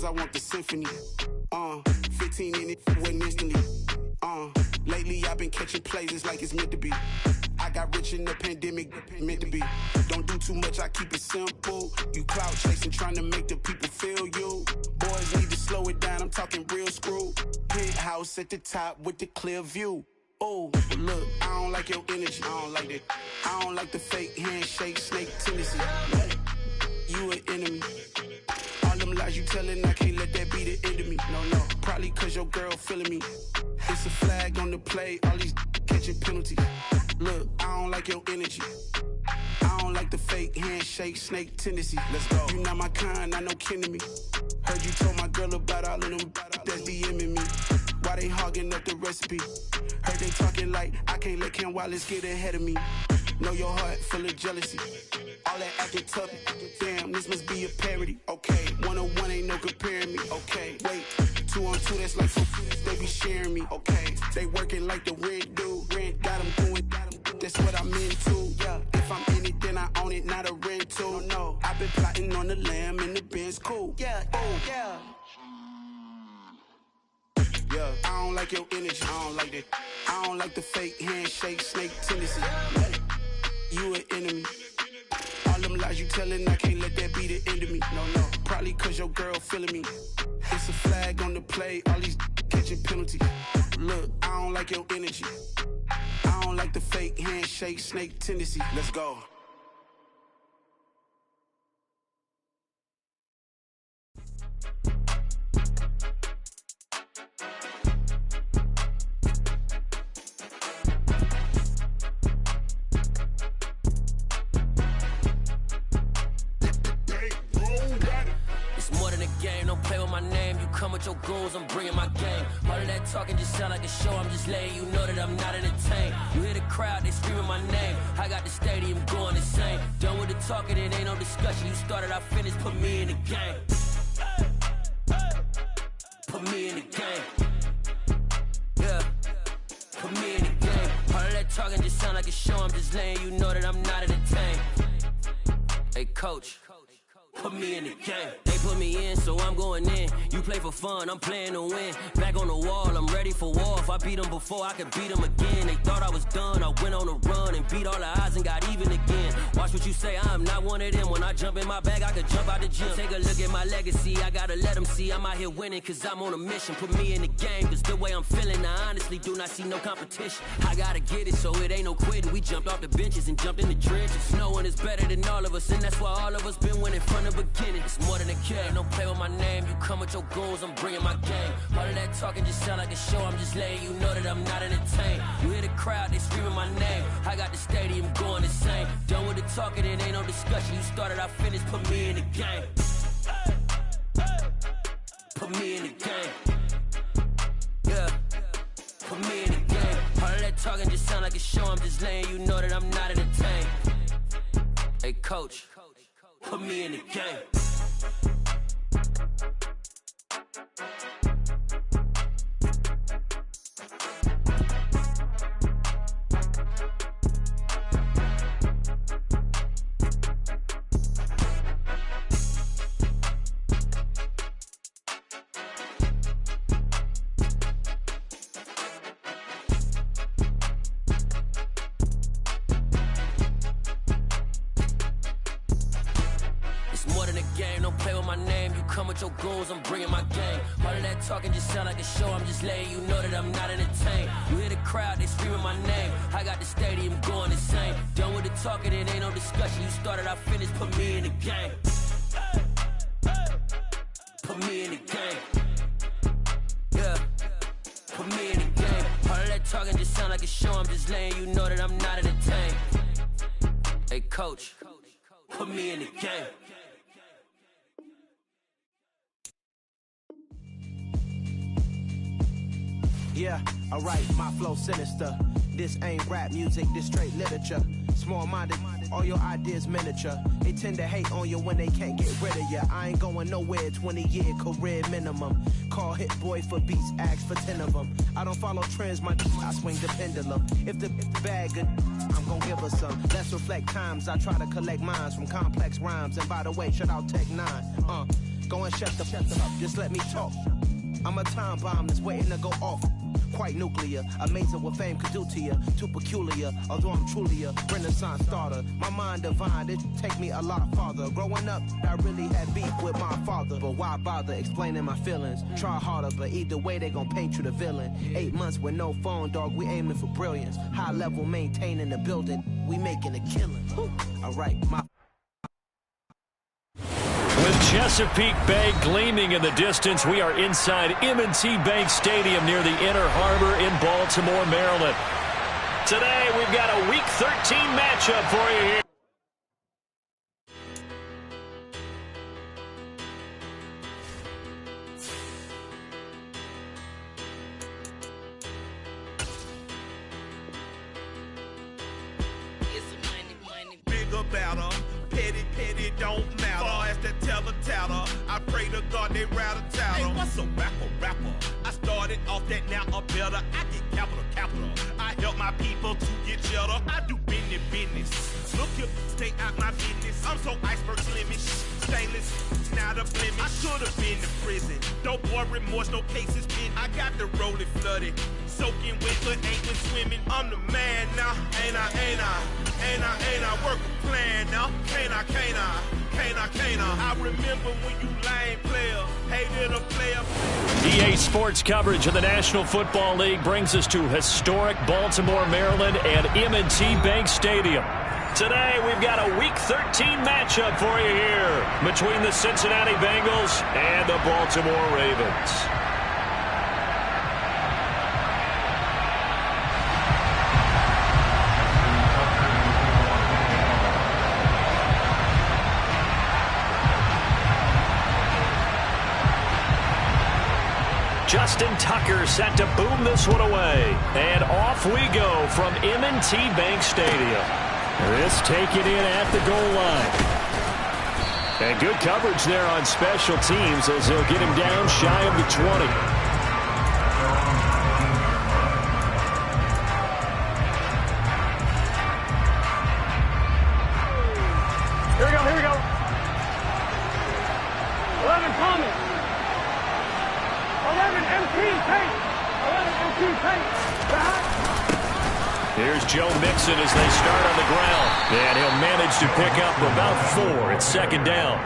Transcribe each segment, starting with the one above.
I want the symphony. 15 in it, went instantly. Lately I've been catching plays, it's like it's meant to be. I got rich in the pandemic, meant to be. Don't do too much, I keep it simple. You clout chasing, trying to make the people feel you. Boys need to slow it down, I'm talking real screw. Penthouse at the top with the clear view. Oh, look, I don't like your energy, I don't like that. I don't like the fake handshake, snake tendency. You an enemy. All them lies you telling, I can't let that be the end of me. No, probably cause your girl feeling me. It's a flag on the play, all these catching penalties. Look, I don't like your energy. I don't like the fake handshake, snake tendency. Let's go. You not my kind, I know kin to me. Heard you told my girl about all of them that's DMing me. Why they hogging up the recipe? Heard they talking like I can't let Ken Wallace get ahead of me. Know your heart full of jealousy. All that acting tough, damn, this must be a parody. Okay, 101 ain't no comparing me. Okay, wait, 2 on 2, that's like 4, they be sharing me. Okay, they working like the rent do. Rent got them doing, that's what I'm into. Yeah, if I'm in it, then I own it, not a rental. No, I've been plotting on the lamb and the Benz cool. Yeah, oh, yeah. Yeah, I don't like your energy, I don't like that. I don't like the fake handshake, snake tendency. You an enemy. All them lies you telling, I can't let that be the end of me. No, probably cause your girl feeling me. It's a flag on the play, all these catching penalties. Look, I don't like your energy. I don't like the fake handshake, snake tendency. Let's go. Come with your goons, I'm bringing my game. All of that talking just sound like a show, I'm just letting you know that I'm not entertained. You hear the crowd, they screaming my name. I got the stadium going insane. Done with the talking, it ain't no discussion. You started, I finished, put me in the game. Put me in the game. Yeah, put me in the game. All of that talking just sound like a show, I'm just letting you know that I'm not entertained. Hey coach, put me in the game. They put me in, so I'm going in. You play for fun, I'm playing to win. Back on the wall, I'm ready for war. If I beat them before, I could beat them again. They thought I was done, I went on a run and beat all the odds and got even again. Watch what you say, I'm not one of them. When I jump in my bag, I could jump out the gym. Take a look at my legacy, I gotta let them see I'm out here winning, cause I'm on a mission. Put me in the game, cause the way I'm feeling, I honestly do not see no competition. I gotta get it, so it ain't no quitting. We jumped off the benches and jumped in the trenches. No one is better than all of us, and that's why all of us been winning from the beginning. It's more than a game, don't play with my name. You come with your goons, I'm bringing my game. All of that talking just sound like a show, I'm just letting you know that I'm not entertained. You hear the crowd, they screaming my name. I got the stadium going insane. Done with the talking, it ain't no discussion. You started, I finished, put me in the game. Put me in the game. Yeah, put me in the game. All of that talking just sound like a show, I'm just letting you know that I'm not entertained. Hey coach, put me in the game. Your goons, I'm bringing my game. All of that talking just sound like a show, I'm just letting you know that I'm not entertained. You hear the crowd, they screaming my name. I got the stadium going insane. Done with the talking, it ain't no discussion. You started, I finished, put me in the game. Put me in the game. Yeah, put me in the game. All of that talking just sound like a show, I'm just letting you know that I'm not entertained. Hey coach, put me in the game. Yeah, alright, my flow sinister. This ain't rap music, this straight literature. Small-minded, all your ideas miniature. They tend to hate on you when they can't get rid of you. I ain't going nowhere, 20-year career minimum. Call Hit Boy for beats, ask for 10 of them. I don't follow trends, I swing the pendulum. If the bag good, I'm gon' give her some. Let's reflect times, I try to collect minds from complex rhymes. And by the way, shout out Tech 9. Go and shut the up, just let me talk. I'm a time bomb that's waiting to go off. Quite nuclear, amazing what fame could do to you. Too peculiar, although I'm truly a renaissance starter. My mind divine, it take me a lot farther. Growing up, I really had beef with my father. But why bother explaining my feelings? Try harder, but either way they gon' paint you the villain. 8 months with no phone, dog, we aiming for brilliance. High level maintaining the building, we making a killing. Alright, my With Chesapeake Bay gleaming in the distance, we are inside M&T Bank Stadium near the Inner Harbor in Baltimore, Maryland. Today, we've got a Week 13 matchup for you here. Bigger, better, petty, don't matter. Far as the teller, I pray to God they rattle tattle. Hey, what's a rapper? I started off that, now I'm better. I get capital. I help my people to get cheddar. I do business. Look here, stay out my business. I'm so iceberg slimish, stainless, not a blemish. I should have been in prison. Don't boy remorse, no cases pinned. I got the rolling flooded, soaking wet, but ain't been swimming. I'm the man now, ain't I? Work a plan now, can't I? I remember when you lame player, hated a player. EA Sports coverage of the National Football League brings us to historic Baltimore, Maryland and M&T Bank Stadium. Today, we've got a Week 13 matchup for you here between the Cincinnati Bengals and the Baltimore Ravens. Justin Tucker set to boom this one away. And off we go from M&T Bank Stadium. This taken in at the goal line. And good coverage there on special teams as they'll get him down shy of the 20. Here we go. 11 coming. 11 MP paint. Here's Joe Mixon as they start on the ground. And he'll manage to pick up about 4 at second down.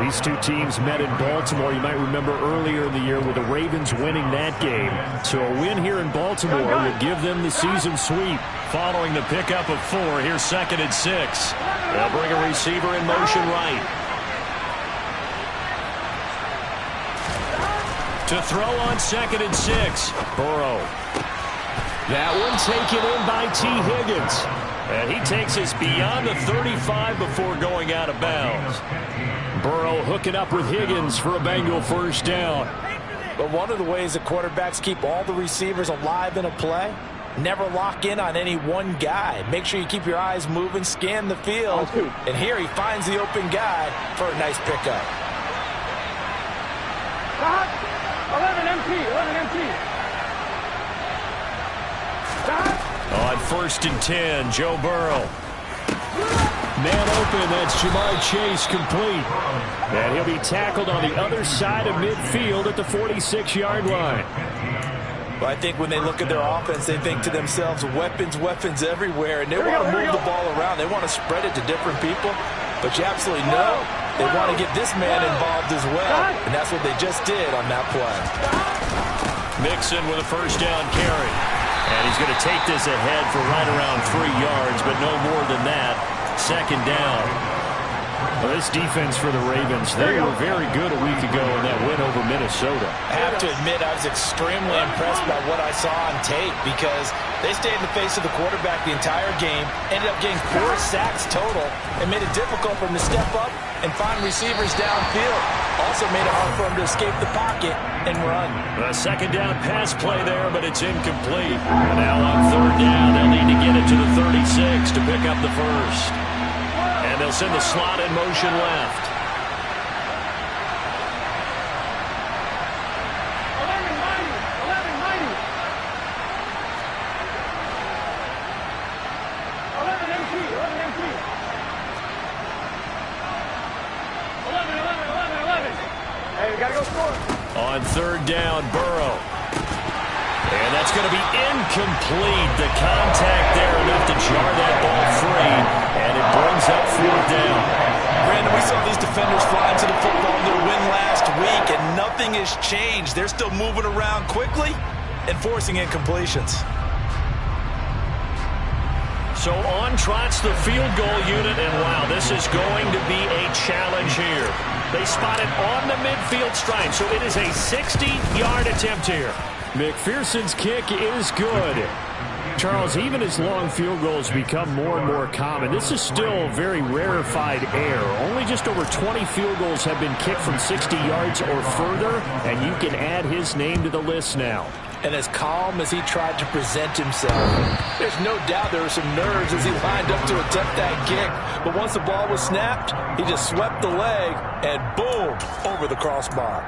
These two teams met in Baltimore, you might remember earlier in the year, with the Ravens winning that game. So a win here in Baltimore would give them the season sweep. Following the pickup of 4, here's 2nd and 6. They'll bring a receiver in motion right. To throw on 2nd and 6, Burrow. That one taken in by T. Higgins. And he takes us beyond the 35 before going out of bounds. Burrow hooking up with Higgins for a Bengal first down. But one of the ways that quarterbacks keep all the receivers alive in a play, never lock in on any one guy. Make sure you keep your eyes moving, scan the field. And here he finds the open guy for a nice pickup. 11 MP. On 1st and 10, Joe Burrow. Man open, that's Jamar Chase complete. And he'll be tackled on the other side of midfield at the 46-yard line. Well, I think when they look at their offense, they think to themselves, weapons everywhere, and they want to move the ball around. They want to spread it to different people, but you absolutely know they want to get this man involved as well, and that's what they just did on that play. Mixon with a first down carry. And he's going to take this ahead for right around 3 yards, but no more than that. 2nd down. Well, this defense for the Ravens, they were very good a week ago in that win over Minnesota. I have to admit, I was extremely impressed by what I saw on tape because they stayed in the face of the quarterback the entire game, ended up getting 4 sacks total, and made it difficult for him to step up and find receivers downfield. Also made it hard for him to escape the pocket and run. A 2nd down pass play there, but it's incomplete. And now on 3rd down, they'll need to get it to the 36 to pick up the first. And they'll send the slot in motion left. 11. You gotta go score. On third down, Burrow. And that's going to be incomplete. The contact there enough to jar that ball free, and it brings up fourth down. Brandon, we saw these defenders fly into the football in their win last week, and nothing has changed. They're still moving around quickly and forcing incompletions. So on trots the field goal unit, and wow, this is going to be a challenge here. They spot it on the midfield stripe, so it is a 60-yard attempt here. McPherson's kick is good. Charles, even as long field goals become more and more common, this is still very rarefied air. Only just over 20 field goals have been kicked from 60 yards or further, and you can add his name to the list now. And as calm as he tried to present himself, there's no doubt there were some nerves as he lined up to attempt that kick. But once the ball was snapped, he just swept the leg and boom, over the crossbar.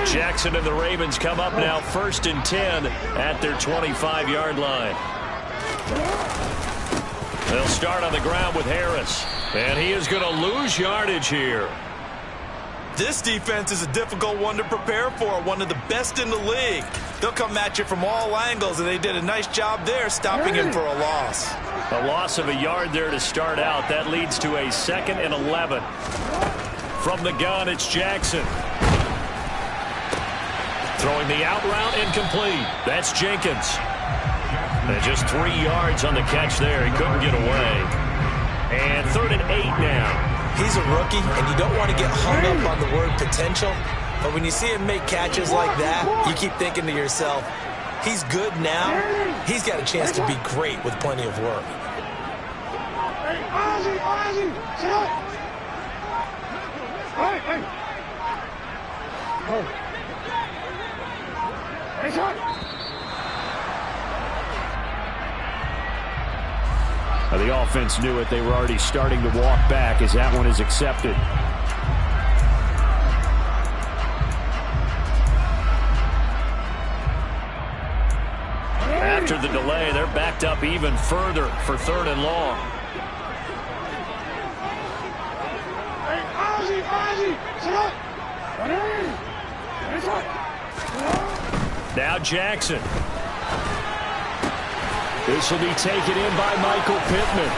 Jackson and the Ravens come up now 1st and 10 at their 25-yard line. They'll start on the ground with Harris. And he is going to lose yardage here. This defense is a difficult one to prepare for, one of the best in the league. They'll come at you from all angles, and they did a nice job there stopping him for a loss. A loss of a yard there to start out. That leads to a 2nd and 11. From the gun, it's Jackson. Throwing the out route, incomplete. That's Jenkins. And just 3 yards on the catch there. He couldn't get away. And 3rd and 8 now. He's a rookie, and you don't want to get hung up on the word potential. But when you see him make catches like that, you keep thinking to yourself, he's good now. He's got a chance to be great with plenty of work. Hey, Ozzie, sit up. Hey. Hey, son. The offense knew it. They were already starting to walk back as that one is accepted. After the delay, they're backed up even further for 3rd and long. Hey, Ozzie, sit up. Now Jackson. This will be taken in by Michael Pittman.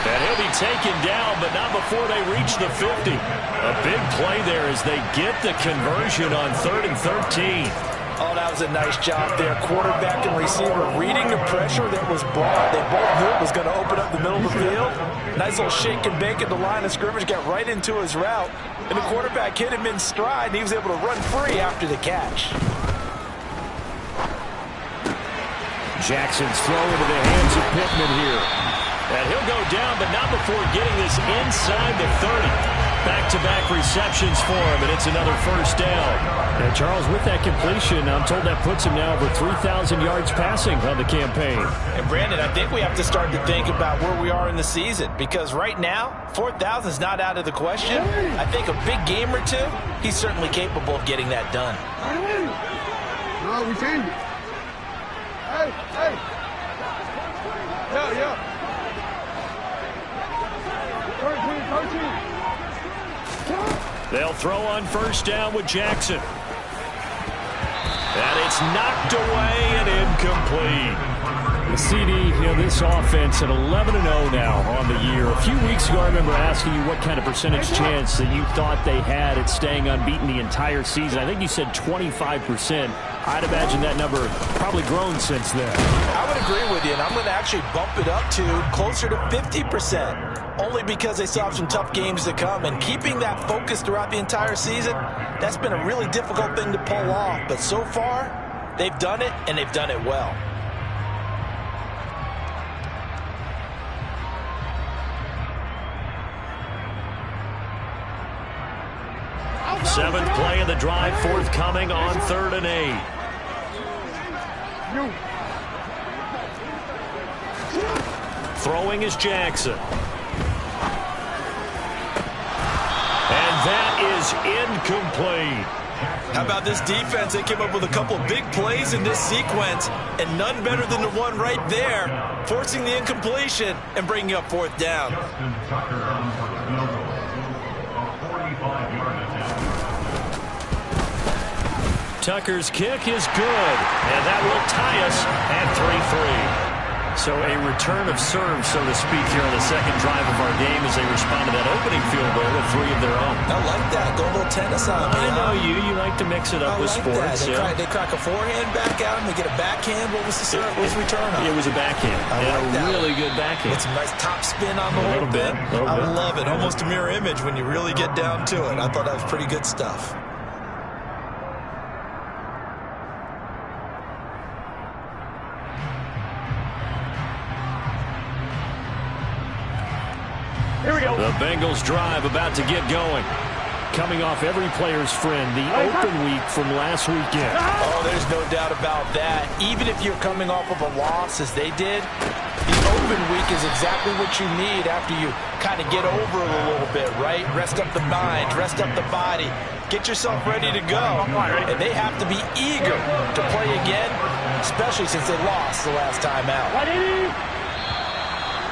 And he'll be taken down, but not before they reach the 50. A big play there as they get the conversion on 3rd and 13. Oh, that was a nice job there. Quarterback and receiver reading the pressure that was brought. They both knew it was going to open up the middle of the field. Nice little shake and bake at the line of scrimmage, got right into his route. And the quarterback hit him in stride, and he was able to run free after the catch. Jackson's throw into the hands of Pittman here. And he'll go down, but not before getting this inside the 30. Back-to-back receptions for him, and it's another 1st down. And Charles, with that completion, I'm told that puts him now over 3,000 yards passing on the campaign. And Brandon, I think we have to start to think about where we are in the season, because right now, 4,000 is not out of the question. I think a big game or two, he's certainly capable of getting that done. No, we changed it. Hey. Yeah. 13. They'll throw on 1st down with Jackson. And it's knocked away and incomplete. The CD, this offense at 11-0 now on the year. A few weeks ago, I remember asking you what kind of percentage chance that you thought they had at staying unbeaten the entire season. I think you said 25%. I'd imagine that number probably grown since then. I would agree with you, and I'm going to actually bump it up to closer to 50%, only because they still have some tough games to come. And keeping that focus throughout the entire season, that's been a really difficult thing to pull off. But so far, they've done it, and they've done it well. 7th play of the drive forthcoming on 3rd and 8. Throwing is Jackson. And that is incomplete. How about this defense? They came up with a couple big plays in this sequence, and none better than the one right there, forcing the incompletion and bringing up fourth down. Tucker's kick is good, and that will tie us at 3-3. So a return of serve, so to speak, here on the second drive of our game as they respond to that opening field goal with 3 of their own. I like that. Go a little tennis on me. I know you. You like to mix it up with sports. They crack a forehand back at him. They get a backhand. What was the serve? What was the return on? It was a backhand. A really good backhand. With some nice top spin on the whole bit. I love it. Almost a mirror image when you really get down to it. I thought that was pretty good stuff. Here we go. The Bengals drive about to get going. Coming off every player's friend, the open week from last weekend. Oh, there's no doubt about that. Even if you're coming off of a loss as they did, the open week is exactly what you need after you kind of get over it a little bit, right? Rest up the mind, rest up the body, get yourself ready to go. And they have to be eager to play again, especially since they lost the last time out.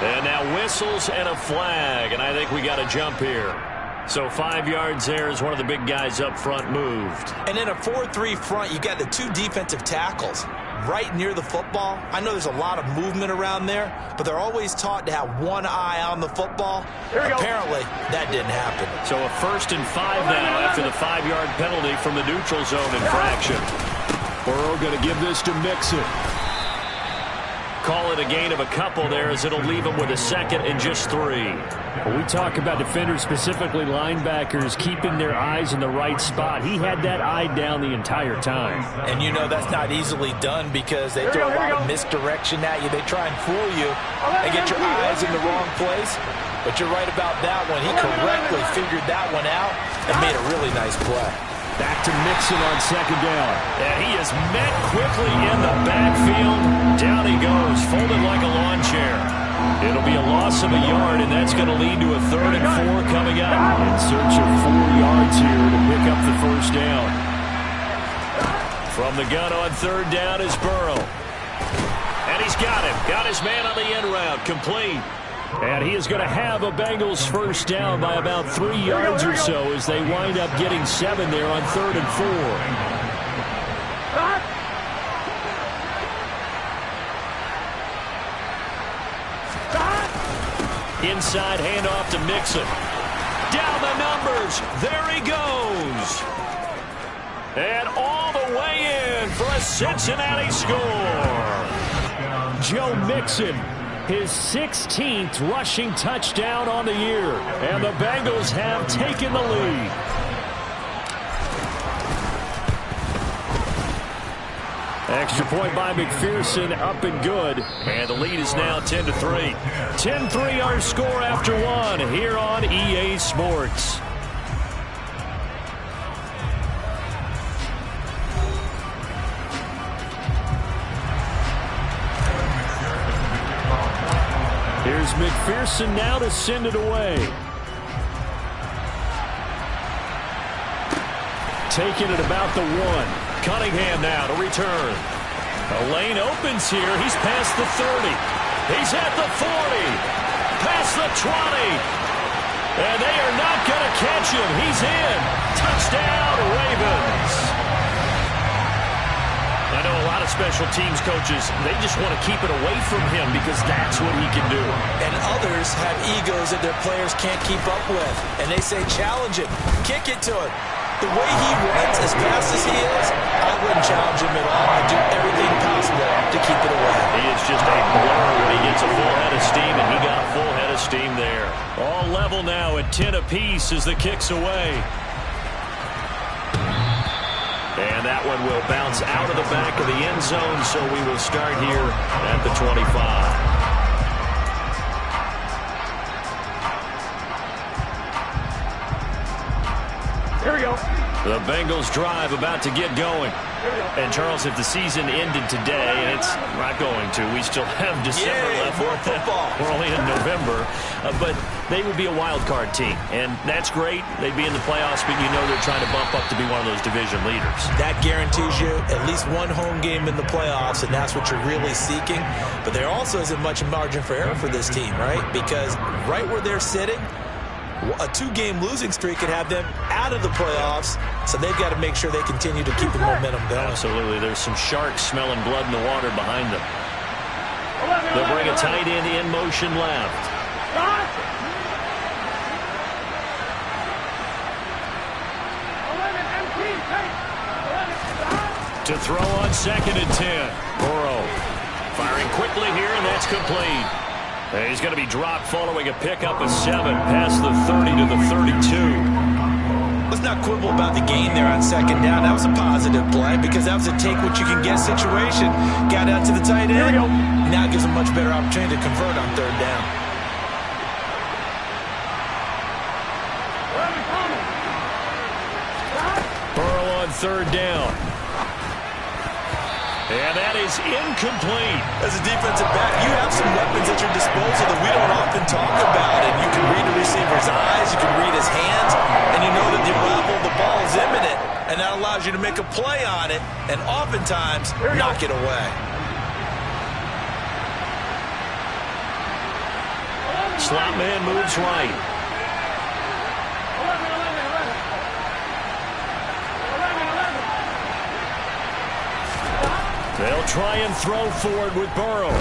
And now whistles and a flag, and I think we got a jump here. So 5 yards there as one of the big guys up front moved. And in a 4-3 front, you got the 2 defensive tackles right near the football. I know there's a lot of movement around there, but they're always taught to have one eye on the football. Apparently, that didn't happen. So a 1st and 5 now after the 5-yard penalty from the neutral zone infraction. Burrow going to give this to Mixon. Call it a gain of a couple there as it'll leave him with a 2nd and just 3. When we talk about defenders, specifically linebackers, keeping their eyes in the right spot. He had that eye down the entire time. And you know that's not easily done because they throw a lot of misdirection at you. They try and fool you and get your eyes in the wrong place. But you're right about that one. He correctly figured that one out and made a really nice play. Back to Mixon on 2nd down. And he is met quickly in the backfield. Down he goes, folded like a lawn chair. It'll be a loss of a yard, and that's going to lead to a 3rd and 4 coming up. In search of 4 yards here to pick up the 1st down. From the gun on 3rd down is Burrow. And he's got him. Got his man on the end route. Complete. And he is going to have a Bengals 1st down by about 3 yards or so as they wind up getting 7 there on 3rd and 4. Inside handoff to Mixon. Down the numbers. There he goes. And all the way in for a Cincinnati score. Joe Mixon, his 16th rushing touchdown on the year. And the Bengals have taken the lead. Extra point by McPherson, up and good. And the lead is now 10-3. 10-3 our score after 1 here on EA Sports. Here's McPherson now to send it away. Taking it about the 1. Cunningham now to return. A lane opens here. He's past the 30. He's at the 40. Past the 20. And they are not going to catch him. He's in. Touchdown, Ravens. I know a lot of special teams coaches, they just want to keep it away from him because that's what he can do. And others have egos that their players can't keep up with. And they say, challenge it. Kick it to him. The way he runs as fast as he is, I wouldn't challenge him at all. I'd do everything possible to keep it away. He is just a blur when he gets a full head of steam, and he got a full head of steam there. All level now at 10 apiece as the kick's away. And that one will bounce out of the back of the end zone, so we will start here at the 25. Here we go. The Bengals drive about to get going. And, Charles, if the season ended today, and it's not going to, we still have December left. More football. We're only in November. But they would be a wild card team. And that's great. They'd be in the playoffs, but you know they're trying to bump up to be one of those division leaders. That guarantees you at least one home game in the playoffs, and that's what you're really seeking. But there also isn't much margin for error for this team, right? Because right where they're sitting, a 2-game losing streak could have them out of the playoffs, so they've got to make sure they continue to keep the momentum going. Absolutely. There's some sharks smelling blood in the water behind them. They'll bring a tight end in motion left. To throw on 2nd and 10. Burrow firing quickly here, and that's complete. And he's going to be dropped following a pickup of 7 past the 30 to the 32. Let's not quibble about the gain there on 2nd down. That was a positive play because that was a take-what-you-can-get situation. Got out to the tight end. Now gives a much better opportunity to convert on 3rd down. Burrow on 3rd down. And that is incomplete. As a defensive back, you have some weapons at your disposal that we don't often talk about. And you can read a receiver's eyes, you can read his hands, and you know that the arrival of the ball is imminent. And that allows you to make a play on it and oftentimes knock it away. Slot man moves right. They'll try and throw forward with Burrow.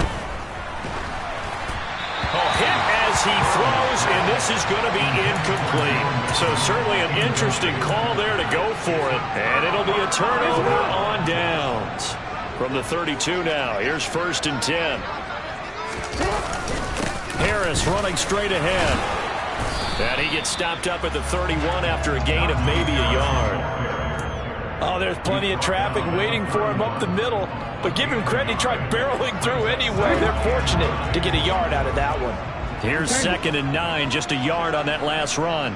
Hit as he throws, and this is going to be incomplete. So certainly an interesting call there to go for it. And it'll be a turnover on downs. From the 32 now, here's 1st and 10. Harris running straight ahead. And he gets stopped up at the 31 after a gain of maybe a yard. Oh, there's plenty of traffic waiting for him up the middle. But give him credit, he tried barreling through anyway. They're fortunate to get a yard out of that one. Here's 2nd and 9, just a yard on that last run.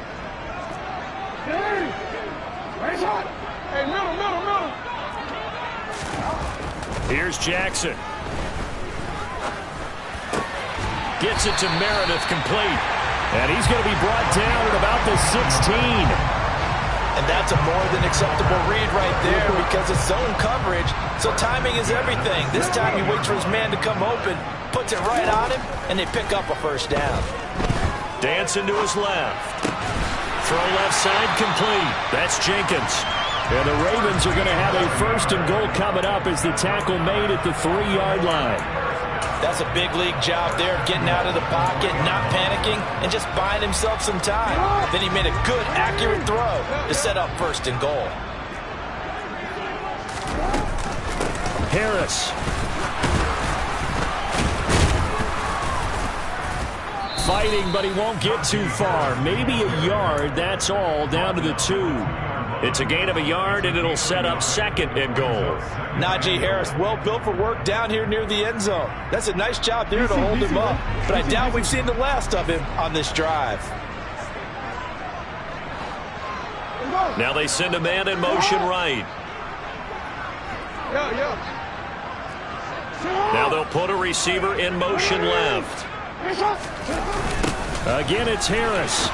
Hey, middle. Here's Jackson. Gets it to Meredith, complete. And he's going to be brought down at about the 16. And that's a more than acceptable read right there because it's zone coverage, so timing is everything. This time he waits for his man to come open, puts it right on him, and they pick up a 1st down. Dancing to his left. Throw left side complete. That's Jenkins. And the Ravens are going to have a 1st and goal coming up as the tackle made at the 3-yard line. That's a big league job there of getting out of the pocket, not panicking, and just buying himself some time. Then he made a good, accurate throw to set up 1st and goal. Harris. Fighting, but he won't get too far. Maybe a yard, that's all, down to the 2. It's a gain of a yard, and it'll set up 2nd and goal. Najee Harris, well built for work down here near the end zone. That's a nice job there to hold him up. But I doubt we've seen the last of him on this drive. Now they send a man in motion right. Now they'll put a receiver in motion left. Again, it's Harris.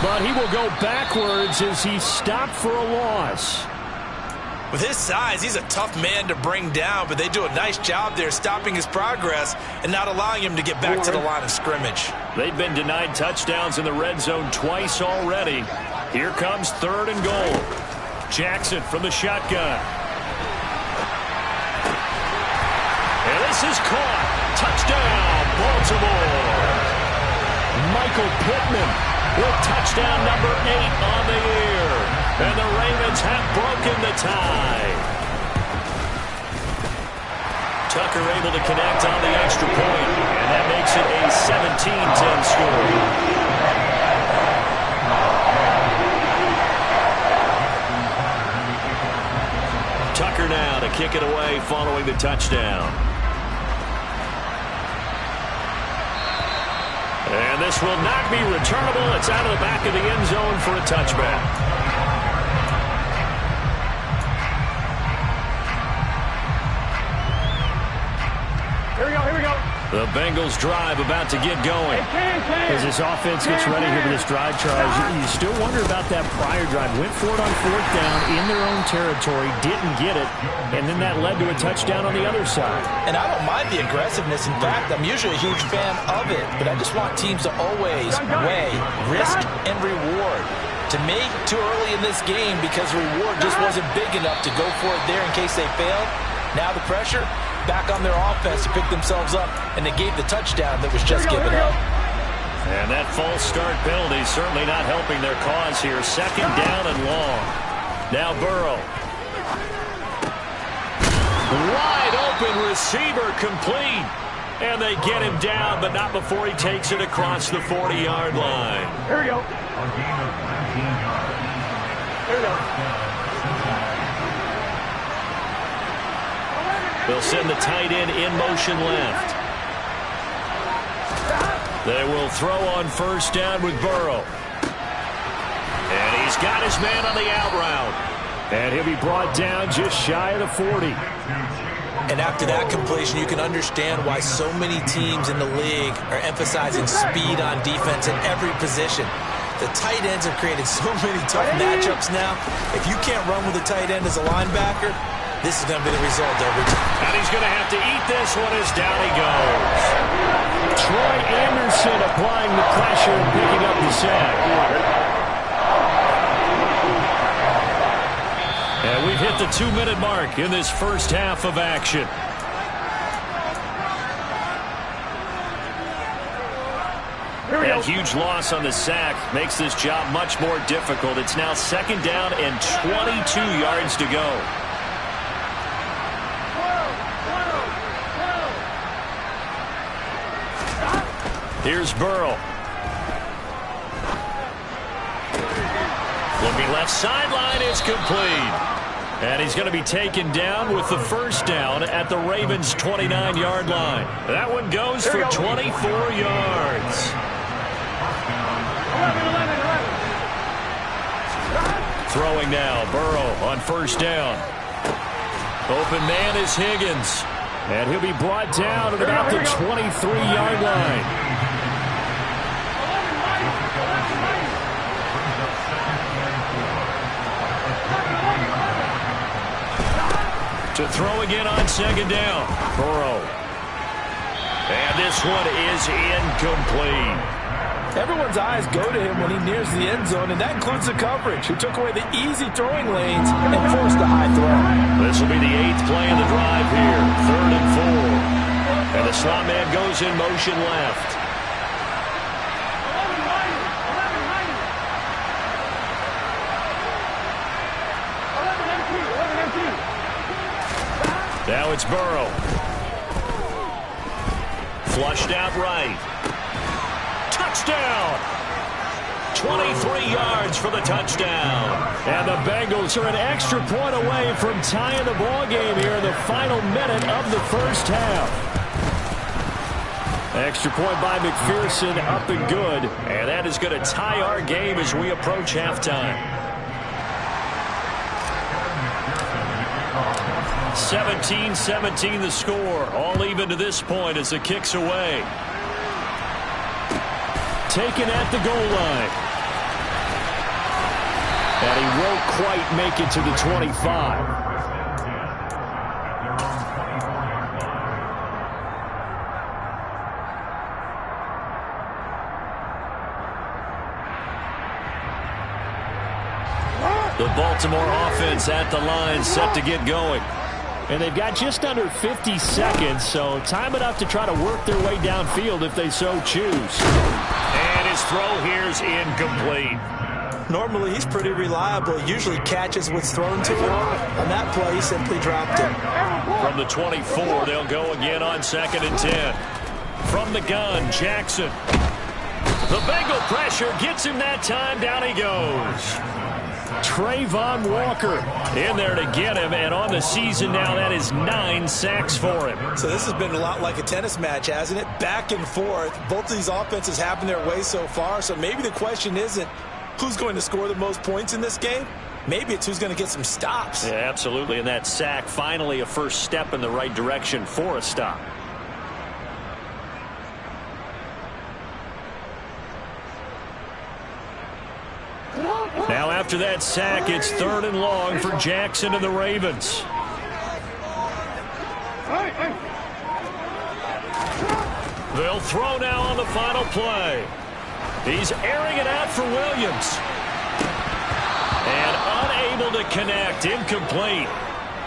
But he will go backwards as he's stopped for a loss. With his size, he's a tough man to bring down, but they do a nice job there stopping his progress and not allowing him to get back to the line of scrimmage. They've been denied touchdowns in the red zone twice already. Here comes 3rd and goal. Jackson from the shotgun. And this is caught. Touchdown, Baltimore. Michael Pittman with touchdown number 8 on the year. And the Ravens have broken the tie. Tucker able to connect on the extra point, and that makes it a 17-10 score. Tucker now to kick it away following the touchdown. And this will not be returnable. It's out of the back of the end zone for a touchback. Here we go. The Bengals drive about to get going. As this offense gets ready here for this drive, Charles, you still wonder about that prior drive. Went for it on 4th down in their own territory, didn't get it, and then that led to a touchdown on the other side. And I don't mind the aggressiveness. In fact, I'm usually a huge fan of it, but I just want teams to always weigh risk and reward. To me, too early in this game because reward just wasn't big enough to go for it there in case they failed. Now the pressure back on their offense to pick themselves up, and they gave the touchdown that was just given up. And that false start penalty certainly not helping their cause here. 2nd down and long. Now Burrow. Wide open receiver complete. And they get him down, but not before he takes it across the 40-yard line. Here we go. They'll send the tight end in motion left. They will throw on 1st down with Burrow. And he's got his man on the out route. And he'll be brought down just shy of the 40. And after that completion, you can understand why so many teams in the league are emphasizing speed on defense in every position. The tight ends have created so many tough matchups now. If you can't run with a tight end as a linebacker, this is going to be the result every time. And he's going to have to eat this one as down he goes. Troy Anderson applying the pressure and picking up the sack. And we've hit the 2-minute mark in this first half of action. That huge loss on the sack makes this job much more difficult. It's now 2nd down and 22 yards to go. Here's Burrow. Looking left sideline is complete. And he's going to be taken down with the 1st down at the Ravens' 29-yard line. That one goes for 24 yards. 11. Throwing now, Burrow on 1st down. Open man is Higgins. And he'll be brought down at about the 23-yard line. To throw again on 2nd down. Burrow. And this one is incomplete. Everyone's eyes go to him when he nears the end zone, and that includes the coverage. He took away the easy throwing lanes and forced a high throw. This will be the 8th play of the drive here. 3rd and 4. And the slot man goes in motion left. Now it's Burrow. Flushed out right. Touchdown! 23 yards for the touchdown. And the Bengals are an extra point away from tying the ball game here in the final minute of the first half. Extra point by McPherson, up and good. And that is going to tie our game as we approach halftime. 17-17 the score. All even to this point as the kick's away. Taken at the goal line. And he won't quite make it to the 25. The Baltimore offense at the line, set to get going. And they've got just under 50 seconds, so time enough to try to work their way downfield if they so choose. And his throw here is incomplete. Normally, he's pretty reliable. He usually catches what's thrown to him. On that play, he simply dropped it. From the 24, they'll go again on 2nd and 10. From the gun, Jackson. The Bengal pressure gets him that time. Down he goes. Trayvon Walker in there to get him, and on the season now, that is 9 sacks for him. So this has been a lot like a tennis match, hasn't it? Back and forth. Both of these offenses have their way so far, so maybe the question isn't who's going to score the most points in this game. Maybe it's who's going to get some stops. Yeah, absolutely, and that sack finally a first step in the right direction for a stop. Now after that sack, it's 3rd and long for Jackson and the Ravens. They'll throw now on the final play. He's airing it out for Williams. And unable to connect, incomplete.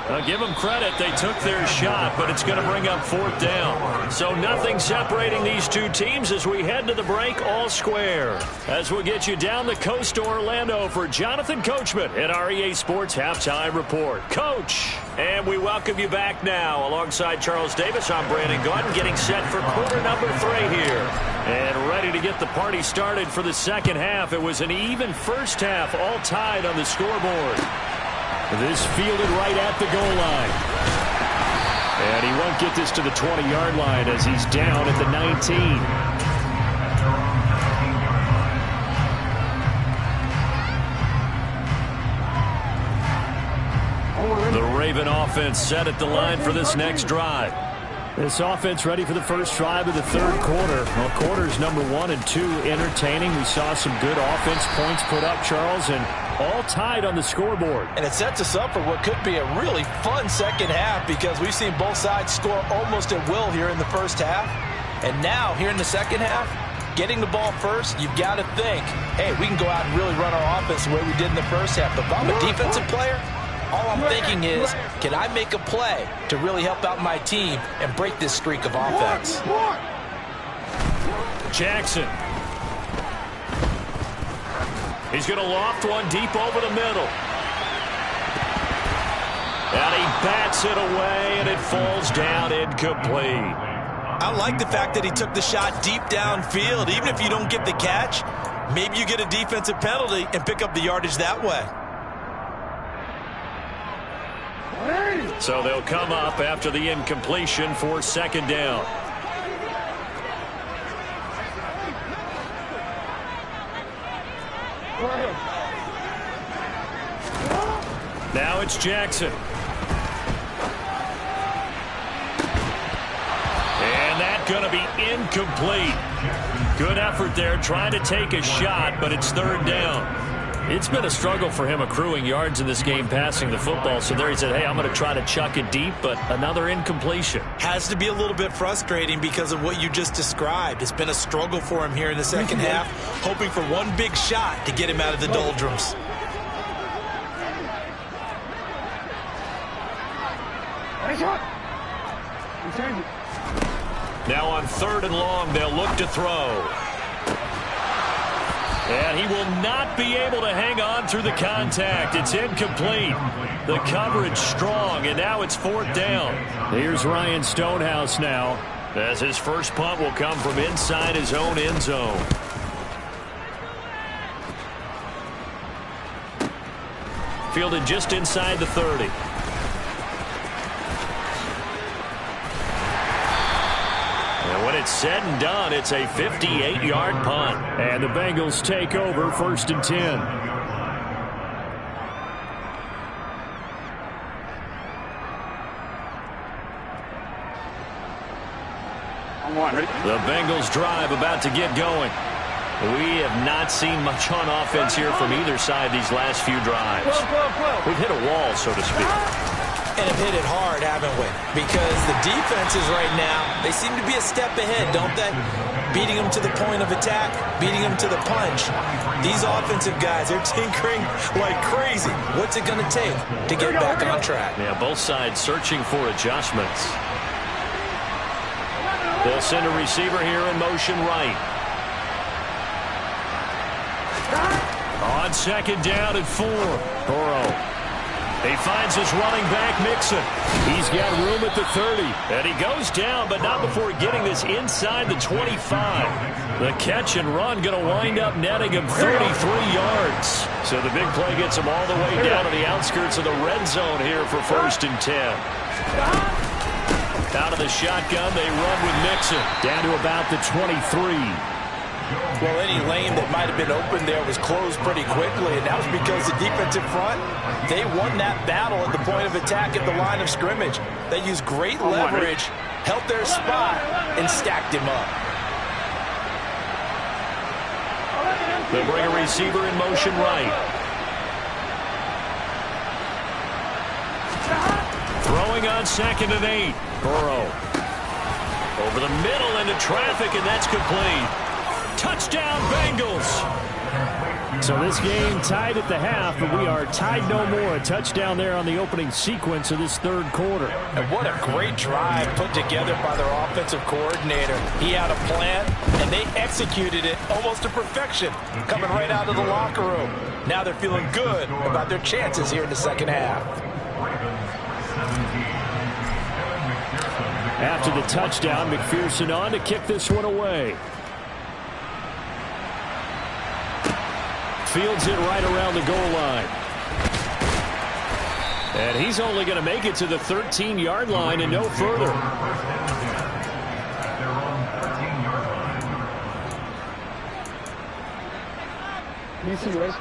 I'll give them credit. They took their shot, but it's going to bring up 4th down. So nothing separating these two teams as we head to the break, all square. As we'll get you down the coast to Orlando for Jonathan Coachman at our EA Sports Halftime Report. Coach, and we welcome you back now. Alongside Charles Davis, I'm Brandon Gaudin, getting set for quarter number 3 here. And ready to get the party started for the second half. It was an even first half, all tied on the scoreboard. This fielded right at the goal line. And he won't get this to the 20-yard line as he's down at the 19. The Raven offense set at the line for this next drive. This offense ready for the first drive of the 3rd quarter. Well, quarters number 1 and 2 entertaining. We saw some good offense points put up, Charles, and all tied on the scoreboard. And it sets us up for what could be a really fun second half because we've seen both sides score almost at will here in the first half. And now, here in the second half, getting the ball first, you've got to think, hey, we can go out and really run our offense the way we did in the first half. But if I'm a defensive player, all I'm thinking is, can I make a play to really help out my team and break this streak of offense? Jackson. He's going to loft one deep over the middle. And he bats it away, and it falls down incomplete. I like the fact that he took the shot deep downfield. Even if you don't get the catch, maybe you get a defensive penalty and pick up the yardage that way. So they'll come up after the incompletion for 2nd down. Now it's Jackson. And that's going to be incomplete. Good effort there trying to take a shot, but it's 3rd down. It's been a struggle for him accruing yards in this game passing the football. So there he said, hey, I'm going to try to chuck it deep, but another incompletion. Has to be a little bit frustrating because of what you just described. It's been a struggle for him here in the second half, hoping for one big shot to get him out of the doldrums. Now on 3rd and long, they'll look to throw. And he will not be able to hang on through the contact. It's incomplete. The coverage strong, and now it's 4th down. Here's Ryan Stonehouse now, as his first punt will come from inside his own end zone. Fielded just inside the 30. When it's said and done, it's a 58-yard punt. And the Bengals take over 1st and 10. The Bengals drive about to get going. We have not seen much on offense here from either side these last few drives. We've hit a wall, so to speak. And have hit it hard, haven't we? Because the defenses right now, they seem to be a step ahead, don't they? Beating them to the point of attack, beating them to the punch. These offensive guys are tinkering like crazy. What's it going to take to get back on track? Yeah, both sides searching for adjustments. They'll send a receiver here in motion right. On 2nd down and 4. Burrow. He finds his running back, Mixon. He's got room at the 30. And he goes down, but not before getting this inside the 25. The catch and run going to wind up netting him 33 yards. So the big play gets him all the way down to the outskirts of the red zone here for 1st and 10. Out of the shotgun, they run with Mixon. Down to about the 23. Well, any lane that might have been open there was closed pretty quickly, and that was because the defensive front, they won that battle at the point of attack at the line of scrimmage. They used great leverage, held their spot, and stacked him up. They'll bring a receiver in motion right. Throwing on 2nd and 8. Burrow. Over the middle into traffic, and that's complete. Touchdown, Bengals. So this game tied at the half, but we are tied no more. A touchdown there on the opening sequence of this third quarter. And what a great drive put together by their offensive coordinator. He had a plan, and they executed it almost to perfection, coming right out of the locker room. Now they're feeling good about their chances here in the second half. After the touchdown, McPherson on to kick this one away. Fields it right around the goal line. And he's only going to make it to the 13-yard line and no further.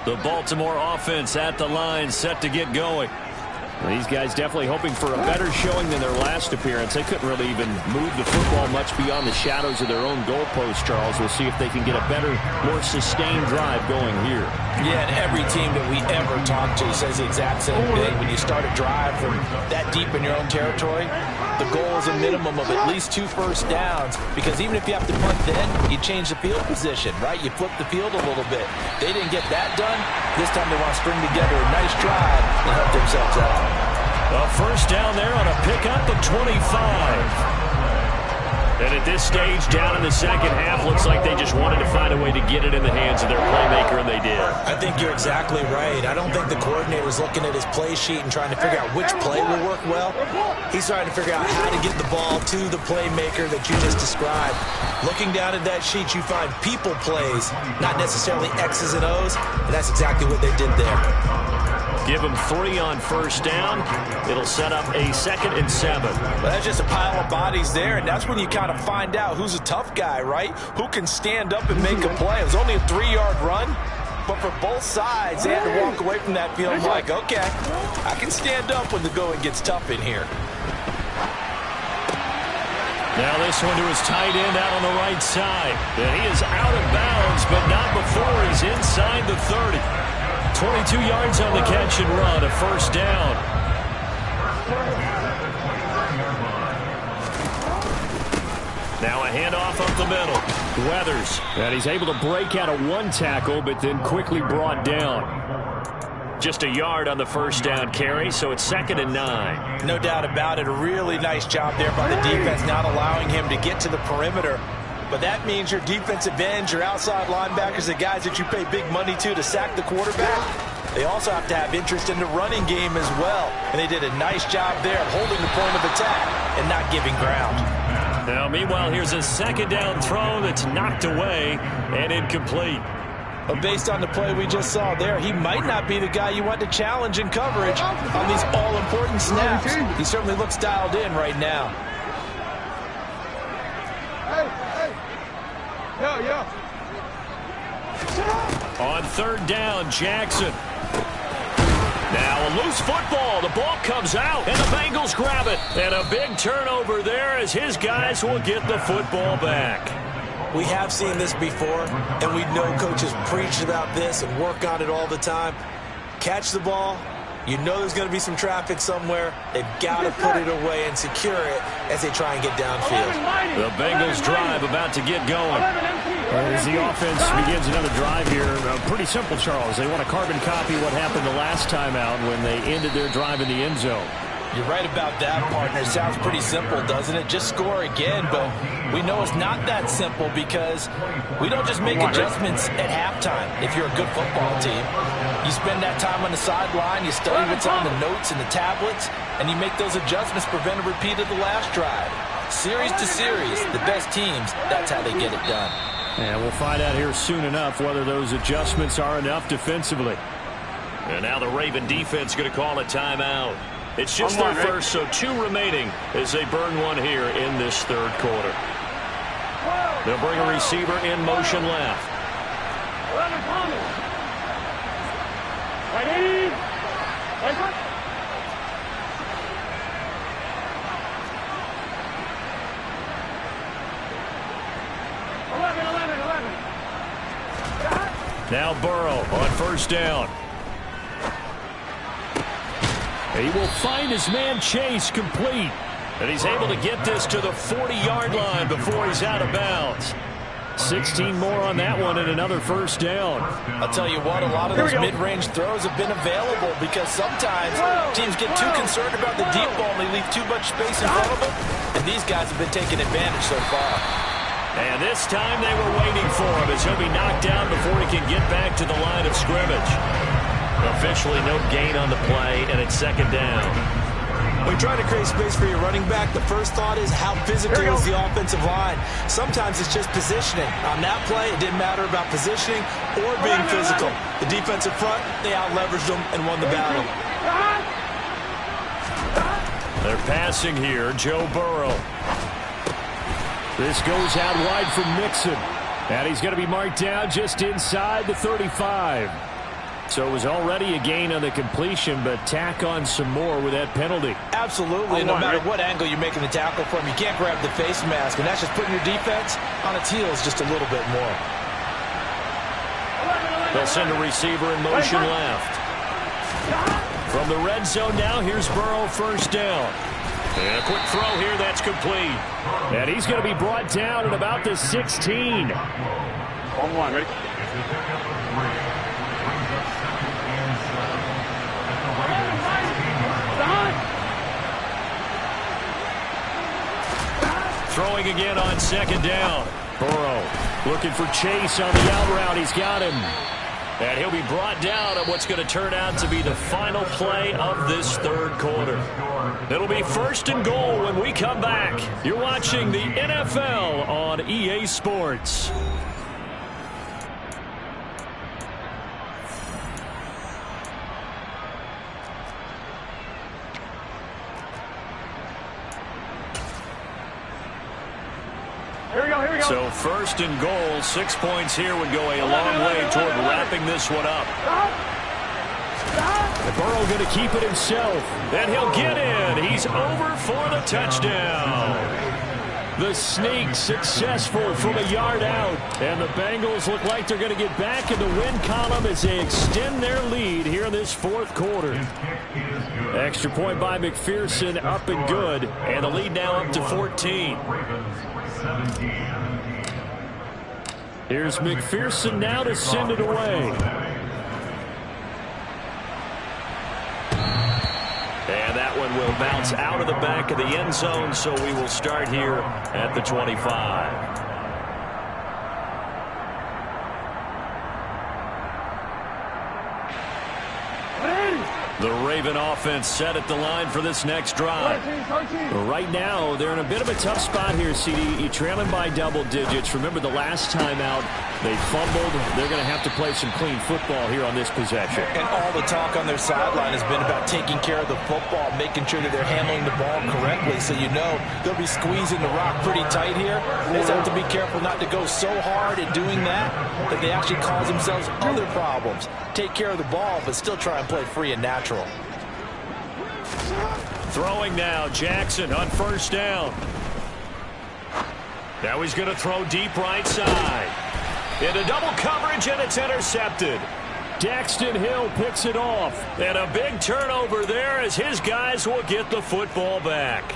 The Baltimore offense at the line, set to get going. These guys definitely hoping for a better showing than their last appearance. They couldn't really even move the football much beyond the shadows of their own goalpost, Charles. We'll see if they can get a better, more sustained drive going here. Yeah, and every team that we ever talk to says the exact same thing. When you start a drive from that deep in your own territory, the goal is a minimum of at least 2 first downs, because even if you have to punt then, you change the field position, right? You flip the field a little bit. They didn't get that done. This time they want to string together a nice drive and help themselves out. A first down there on a pickup of 25. And at this stage, down in the second half, looks like they just wanted to find a way to get it in the hands of their playmaker, and they did. I think you're exactly right. I don't think the coordinator's looking at his play sheet and trying to figure out which play will work well. He's trying to figure out how to get the ball to the playmaker that you just described. Looking down at that sheet, you find people plays, not necessarily X's and O's, and that's exactly what they did there. Give them 3 on first down. It'll set up a 2nd and 7. Well, that's just a pile of bodies there, and that's when you kind of find out who's a tough guy, right? Who can stand up and make a play. It was only a 3-yard run, but for both sides, they had to walk away from that feeling like, okay, I can stand up when the going gets tough in here. Now this one to his tight end out on the right side. And he is out of bounds, but not before he's inside the 30. 22 yards on the catch and run, a first down. Now a handoff up the middle. Weathers. And he's able to break out of 1 tackle, but then quickly brought down. Just a yard on the first down carry, so it's 2nd and 9. No doubt about it. A really nice job there by the defense, not allowing him to get to the perimeter. But that means your defensive ends, your outside linebackers, the guys that you pay big money to sack the quarterback, they also have to have interest in the running game as well. And they did a nice job there of holding the point of attack and not giving ground. Now, meanwhile, here's a 2nd down throw that's knocked away and incomplete. But based on the play we just saw there, he might not be the guy you want to challenge in coverage on these all-important snaps. He certainly looks dialed in right now. On 3rd down, Jackson. Now a loose football. The ball comes out, and the Bengals grab it. And a big turnover there as his guys will get the football back. We have seen this before, and we know coaches preach about this and work on it all the time. Catch the ball. You know there's going to be some traffic somewhere. They've got to put it away and secure it as they try and get downfield. The Bengals drive about to get going. As the offense begins another drive here, pretty simple, Charles. They want to carbon copy what happened the last time out when they ended their drive in the end zone. You're right about that, partner. It sounds pretty simple, doesn't it? Just score again, but we know it's not that simple because we don't just make adjustments at halftime if you're a good football team. You spend that time on the sideline, you study what's on the notes and the tablets, and you make those adjustments, prevent a repeat of the last drive. Series to series, the best teams, that's how they get it done. And we'll find out here soon enough whether those adjustments are enough defensively. And now the Raven defense going to call a timeout. It's just their first, so 2 remaining as they burn one here in this third quarter. They'll bring a receiver in motion left. Now Burrow on first down. He will find his man Chase complete. And he's able to get this to the 40-yard line before he's out of bounds. 16 more on that one and another first down. I'll tell you what, a lot of those mid-range throws have been available because sometimes teams get too concerned about the deep ball and they leave too much space in front of them. And these guys have been taking advantage so far. And this time they were waiting for him as he'll be knocked down before he can get back to the line of scrimmage. Officially no gain on the play, and it's second down. When you're trying to create space for your running back, the first thought is how physical is the offensive line. Sometimes it's just positioning. On that play, it didn't matter about positioning or being physical. The defensive front, they out-leveraged them and won the battle. They're passing here, Joe Burrow. This goes out wide from Mixon. And he's going to be marked down just inside the 35. So it was already a gain on the completion, but tack on some more with that penalty. Absolutely. No matter what angle you're making the tackle from, you can't grab the face mask, and that's just putting your defense on its heels just a little bit more. They'll send a receiver in motion left. From the red zone now, here's Burrow first down. And a quick throw here, that's complete. And he's going to be brought down at about the 16. On one, ready? Throwing again on second down. Burrow looking for Chase on the out route. He's got him. And he'll be brought down at what's going to turn out to be the final play of this third quarter. It'll be first and goal when we come back. You're watching the NFL on EA Sports. So first and goal, 6 points here would go a long way toward wrapping this one up. And Burrow going to keep it himself. And he'll get in. He's over for the touchdown. The sneak successful from a yard out. And the Bengals look like they're going to get back in the win column as they extend their lead here in this fourth quarter. Extra point by McPherson, up and good. And the lead now up to 14. Here's McPherson now to send it away. And that one will bounce out of the back of the end zone, so we will start here at the 25. The Raven offense set at the line for this next drive. Right now, they're in a bit of a tough spot here, CD. You're trailing by double digits. Remember the last time out, they fumbled. They're going to have to play some clean football here on this possession. And all the talk on their sideline has been about taking care of the football, making sure that they're handling the ball correctly. So you know they'll be squeezing the rock pretty tight here. They just have to be careful not to go so hard at doing that they actually cause themselves other problems. Take care of the ball, but still try and play free and natural. Throwing now, Jackson on first down. Now he's going to throw deep right side. Into double coverage, and it's intercepted. Daxton Hill picks it off. And a big turnover there as his guys will get the football back.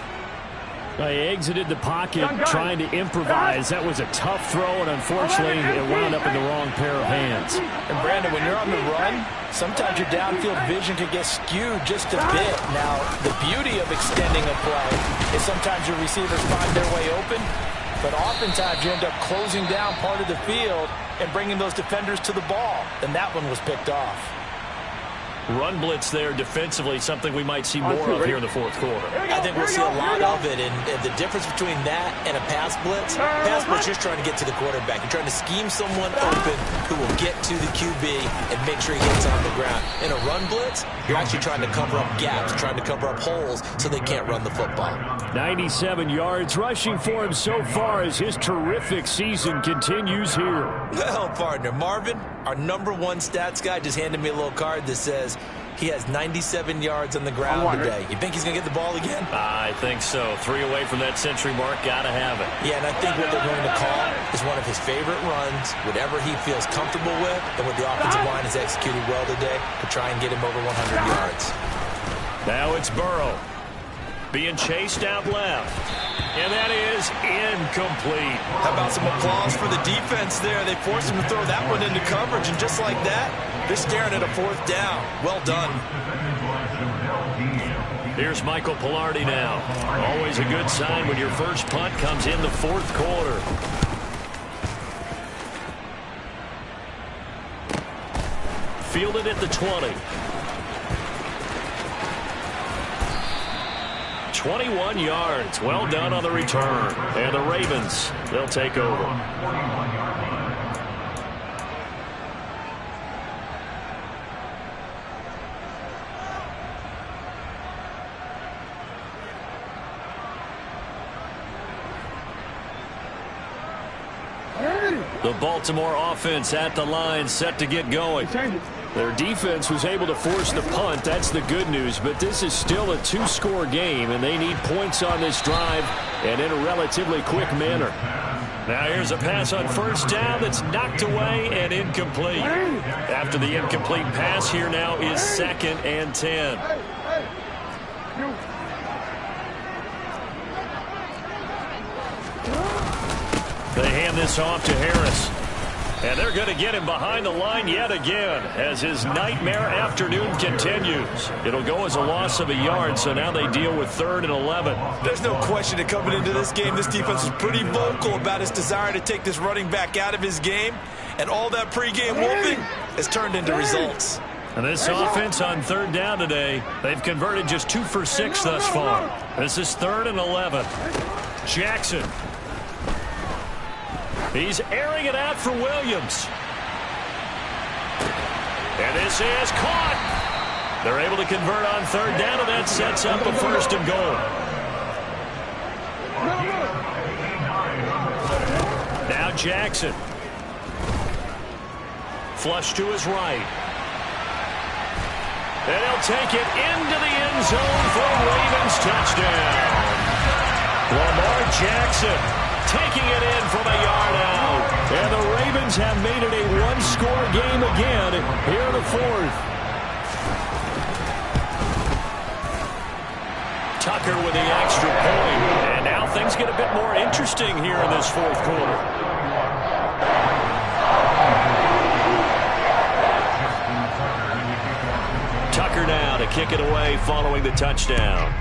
They exited the pocket trying to improvise. That was a tough throw, and unfortunately, it wound up in the wrong pair of hands. And Brandon, when you're on the run, sometimes your downfield vision can get skewed just a bit. Now, the beauty of extending a play is sometimes your receivers find their way open, but oftentimes you end up closing down part of the field and bringing those defenders to the ball, and that one was picked off. Run blitz there defensively, something we might see more of here in the fourth quarter. I think we'll see a lot of it, and the difference between that and a pass blitz is just trying to get to the quarterback. You're trying to scheme someone open who will get to the QB and make sure he gets on the ground. In a run blitz, you're actually trying to cover up gaps, trying to cover up holes so they can't run the football. 97 yards rushing for him so far as his terrific season continues here. Well, partner, Marvin, our #1 stats guy, just handed me a little card that says He has 97 yards on the ground today. You think he's going to get the ball again? I think so. 3 away from that century mark. Got to have it. Yeah, and I think what they're going to call is one of his favorite runs, whatever he feels comfortable with, and what the offensive line has executed well today to try and get him over 100 yards. Now it's Burrow being chased out left. And that is incomplete. How about some applause for the defense there? They forced him to throw that one into coverage, and just like that, they're staring at a 4th down. Well done. Here's Michael Pilardi now. Always a good sign when your first punt comes in the 4th quarter. Fielded at the 20. 21 yards. Well done on the return. And the Ravens, they'll take over. The Baltimore offense at the line, set to get going. Their defense was able to force the punt. That's the good news. But this is still a 2-score game, and they need points on this drive and in a relatively quick manner. Now here's a pass on first down that's knocked away and incomplete. After the incomplete pass, here now is 2nd and 10. They hand this off to Harris. And they're going to get him behind the line yet again as his nightmare afternoon continues. It'll go as a loss of a yard, so now they deal with 3rd and 11. There's no question that coming into this game, this defense was pretty vocal about his desire to take this running back out of his game. And all that pregame whooping has turned into results. And this offense on 3rd down today, they've converted just 2 for 6 thus far. This is 3rd and 11. Jackson. He's airing it out for Williams. And this is caught. They're able to convert on 3rd down, and that sets up a 1st and goal. Now Jackson. Flush to his right. And he'll take it into the end zone for a Ravens touchdown. Lamar Jackson taking it in from a yard out. And the Ravens have made it a 1-score game again here in the 4th. Tucker with the extra point. And now things get a bit more interesting here in this 4th quarter. Tucker now to kick it away following the touchdown.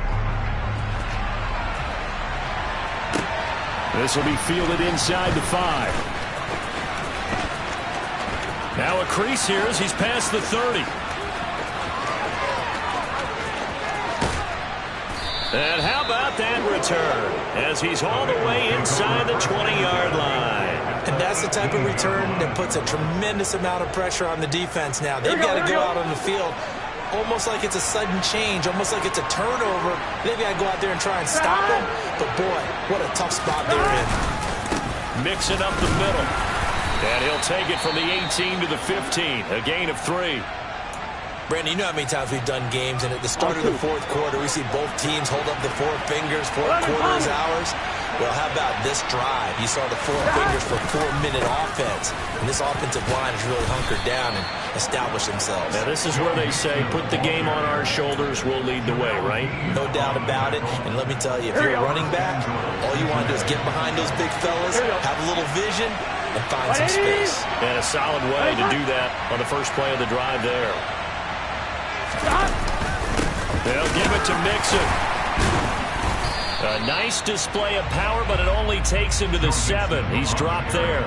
This will be fielded inside the 5. Now a crease here as he's past the 30. And how about that return as he's all the way inside the 20-yard line. And that's the type of return that puts a tremendous amount of pressure on the defense now. They've got to go out on the field almost like it's a sudden change, almost like it's a turnover. They've got to go out there and try and stop him. But, boy, what a tough spot they're in. Mixing up the middle. And he'll take it from the 18 to the 15. A gain of 3. Brandon, you know how many times we've done games, and at the start of the 4th quarter, we see both teams hold up the 4 fingers. 4th quarter is ours. Well, how about this drive? You saw the 4 fingers for 4-minute offense. And this offensive line has really hunkered down and established themselves. Now, this is where they say, put the game on our shoulders, we'll lead the way, right? No doubt about it. And let me tell you, if you're a running back, all you want to do is get behind those big fellas, have a little vision, and find some space. And a solid way to do that on the first play of the drive there. They'll give it to Mixon. A nice display of power, but it only takes him to the 7. He's dropped there.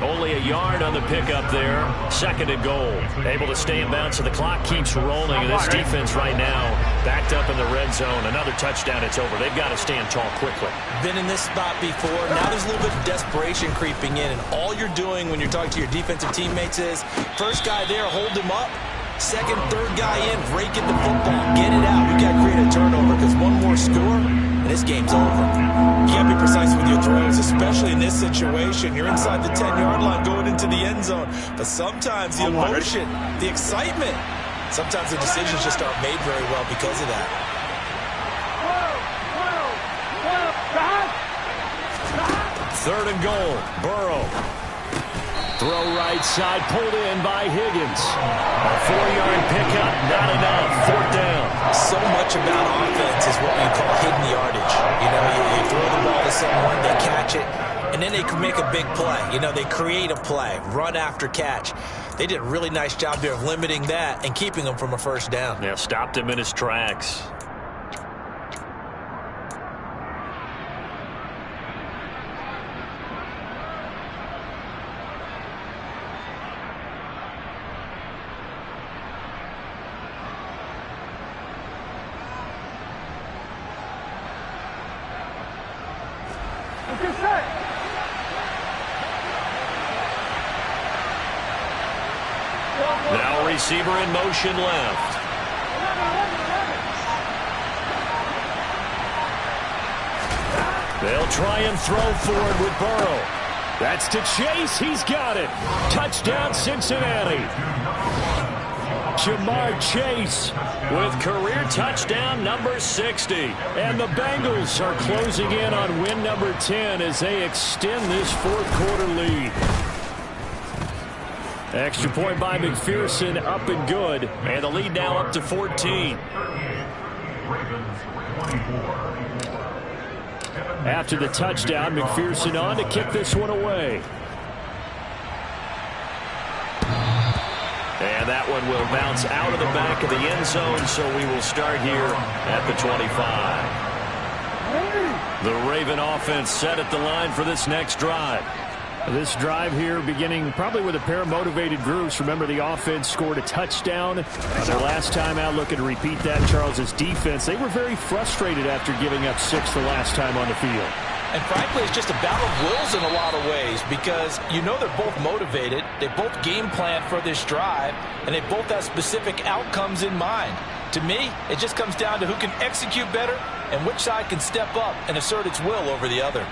Only a yard on the pickup there. 2nd and goal. Able to stay in bounds, so the clock keeps rolling. And this defense right now backed up in the red zone. Another touchdown, it's over. They've got to stand tall quickly. Been in this spot before. Now there's a little bit of desperation creeping in. And all you're doing when you're talking to your defensive teammates is, first guy there, hold him up. 2nd, 3rd guy in, rake at the football. Get it out. We've got to create a turnover because one more score, and this game's over. You got to be precise with your throws, especially in this situation. You're inside the 10-yard line going into the end zone. But sometimes the emotion, the excitement, Sometimes the decisions just aren't made very well because of that. Third and goal. Burrow. Throw right side, pulled in by Higgins. A 4-yard pickup, not enough. Fourth down. So much about offense is what we call hidden yardage. You know, you throw the ball to someone, they catch it, and then they can make a big play. You know, they create a play, run after catch. They did a really nice job there of limiting that and keeping him from a first down. Yeah, stopped him in his tracks. Now receiver in motion left. They'll try and throw forward with Burrow. That's to Chase. He's got it. Touchdown, Cincinnati. Jamar Chase with career touchdown number 60. And the Bengals are closing in on win number 10 as they extend this fourth quarter lead. Extra point by McPherson, up and good. And the lead now up to 14. After the touchdown, McPherson on to kick this one away. And that one will bounce out of the back of the end zone, so we will start here at the 25. The Raven offense set at the line for this next drive. This drive here beginning probably with a pair of motivated groups. Remember, the offense scored a touchdown on their last time out. Looking to repeat that. Charles's defense, they were very frustrated after giving up 6 the last time on the field. And frankly, it's just a battle of wills in a lot of ways because you know they're both motivated. They both game plan for this drive, and they both have specific outcomes in mind. To me, it just comes down to who can execute better and which side can step up and assert its will over the other.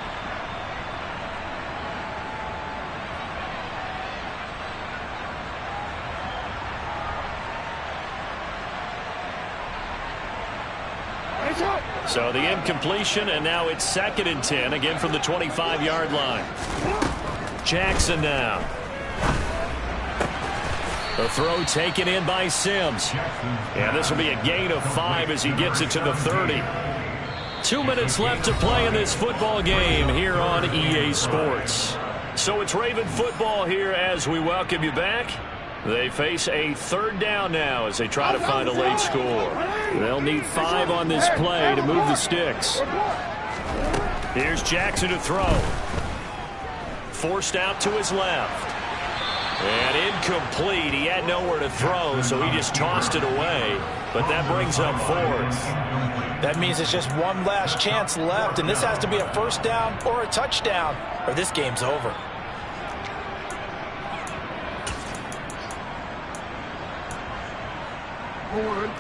So the incompletion, and now it's 2nd and 10, again from the 25-yard line. Jackson now. The throw taken in by Sims. And this will be a gain of 5 as he gets it to the 30. 2 minutes left to play in this football game here on EA Sports. So it's Raven football here as we welcome you back. They face a 3rd down now as they try to find a late score. They'll need 5 on this play to move the sticks. Here's Jackson to throw. Forced out to his left. And incomplete. He had nowhere to throw, so he just tossed it away. But that brings up 4th. That means it's just one last chance left, and this has to be a first down or a touchdown, or this game's over. Forward.